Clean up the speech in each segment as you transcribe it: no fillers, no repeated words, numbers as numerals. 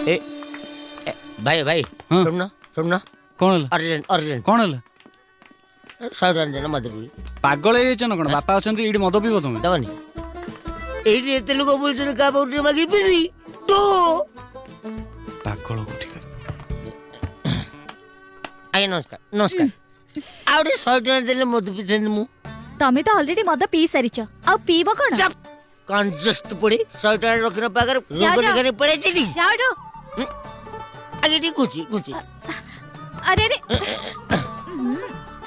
ए, भाई भाई हाँ। सुनना कौन है अर्जेंट कौन है 100 ଟଙ୍କା ଦେନା ମଦ ପିଇବି ପାଗଳ ହେଇଯାଇଛ ନା କଣ ବାପା ଅଛନ୍ତି ଏଇଠି ମଦ ପିଇବ ତମେ ଦେବନି ଏଇଠି ଏତେ ଲୋକ ବୁଲୁଛନ୍ତି କାହା ପାଖରୁ ମାଗି ପିଇବି ତୁ ପାଗଳ କୋଠି ଆଜ୍ଞା ନମସ୍କାର ଆଉ ଟିକେ 100 ଟଙ୍କା ଦେଲେ ମଦ ପିଇଥାନ୍ତି ମୁଁ ତମେ ତ ଅଲରେଡି ମଦ ପିଇ ସାରିଛ ଆଉ ପିଇବ କଣ ଚପ କଞ୍ଜଷ୍ଟ ପଡି 100 ଟଙ୍କା ରଖିନ ପାଖରେ ଯାଅ, ରୋଗ ଯାଅ। ଦେଖାने ପଳେଇଛି ଟି ଯାଅ ଏଠୁ। ଆଜ୍ଞା ଟିକେ ଘୁଞ୍ଚି ଆରେ ଆରେ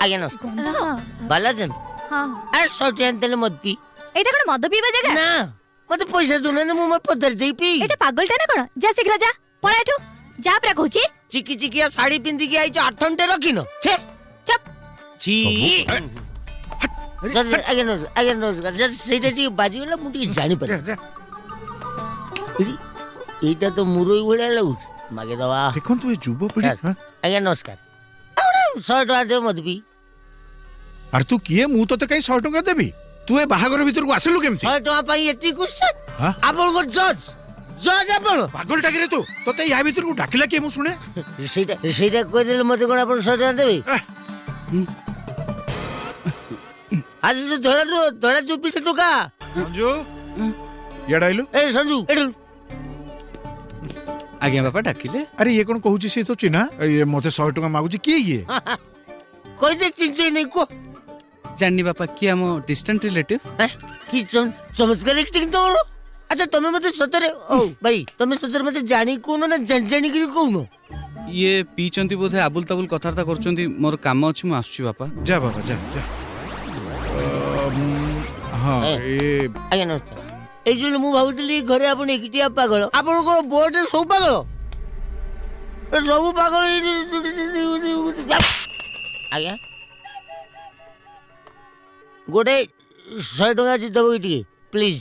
ଆଜ୍ଞା ନମସ୍କାର ହଁ, ବାଲାଜନ ହଁ। ଆରେ 100 ଟଙ୍କା ଦେଲେ ମଦ ପିଇ ଏଇଟା କଣ ମଦ ପିଇବା ଜାଗା ନା ମତେ ପଇସା ଦଉନାହାନ୍ତି ମୁଁ ମୋ ପଦାରେ ଦେଇ ପିଇ ଏଇଟା ପାଗଳଟା ନା କଣ ଯା ଶୀଘ୍ର ଯା ପଳା ଏଠୁ ଯା ପୁରା କହୁଛି ଚିକି ଚିକିଆ ଶାଢୀ ପିନ୍ଧିକି ଆଇଛ 8 ଘଣ୍ଟା ରଖିନ ଛେ ଚପ छी ଆଜ୍ଞା ନମସ୍କାର ଯଦି ସେଇଟା ଟିକେ ବାଜିଗଲା ମୁଁ ଟିକେ ଜାଣିପାରେ ଏଇଟା ତ ମୁରଇ ଭଳିଆ ଲାଗୁଛି ମାଗିଦବା ଦେଖନ୍ତୁ ଏ ଯୁବପିଢି ଆଜ୍ଞା ନମସ୍କାର 100 ଟଙ୍କା ଦେବ ମତେ ପିଇ ଆରେ ତୁ କିଏ ମୁଁ ତତେ କାଇଁ 100 ଟଙ୍କା ଦେବି ତୁ ଏ ବାହାଘର ଭିତରକୁ ଆସିଲୁ କେମିତି 100 ଟଙ୍କା ପାଇଁ ଏତିକି କ୍ୱେଶ୍ଚନ ହଁ? ଆପଣଙ୍କ ଜଜ୍ ଆପଣ ପାଗଳଟା କିରେ ତୁ ତତେ ୟା ଭିତରକୁ ଡାକିଲା କିଏ ମୁଁ ଶୁଣେ ସେଇଟା କହିଦେଲେ ମତେ କଣ ଆପଣ 100 ଟଙ୍କା ଦେବେ ଆଜି ତ ଧଳା ଚୁପି ସେ ଟୋକା ସଞ୍ଜୁ ଇଆଡେ ଆଇଲୁ ଏ ସଞ୍ଜୁ ଏଠୁ ଆଜ୍ଞା ବାପା ଡାକିଲେ ଆରେ ଇଏ କଣ କହୁଛି ସେ ତ ଚିହ୍ନା ଇଏ ମତେ 100 ଟଙ୍କା ମାଗୁଛି କିଏ ଇଏ କହିଦେ ଚିଞ୍ଚେଇ ନେଇ କୁହ ଜାଣିନି ବାପା କିଏ ଆମ ଡିଷ୍ଟାଣ୍ଟ ରିଲେଟିଭ କି ଚମତ୍କାର ଏକ୍ଟିଂ ତମର ଆଚ୍ଛା ତମେ ମତେ ସତରେ ଓ ଭାଇ ତମେ ସତରେ ମତେ ଜାଣି କହୁନ ନା ଜାଣିକିରି କହୁନ ଇଏ ପିଇଛନ୍ତି ବୋଧେ ଆବୁଲ ତାବୁଲ କଥାବାର୍ତ୍ତା କରୁଛନ୍ତି ମୋର କାମ ଅଛି ମୁଁ ଆସୁଛି ବାପା ଯା ବାବା ଯା ହଁ ଏ ଆଜ୍ଞା ନମସ୍କାର ଏଇ ଯୋଉ ମୁଁ ଭାବୁଥିଲି ଘରେ ଆପଣ ଏକିଟିଆ ପାଗଳ ଆପଣ କଣ ବୋର୍ଡରେ ସବୁ ପାଗଳ ସବୁ ପାଗଳ ଆଜ୍ଞା ଗୋଟେ 100 ଟଙ୍କା ଅଛି ଦେବ ଟିକେ ପ୍ଲିଜ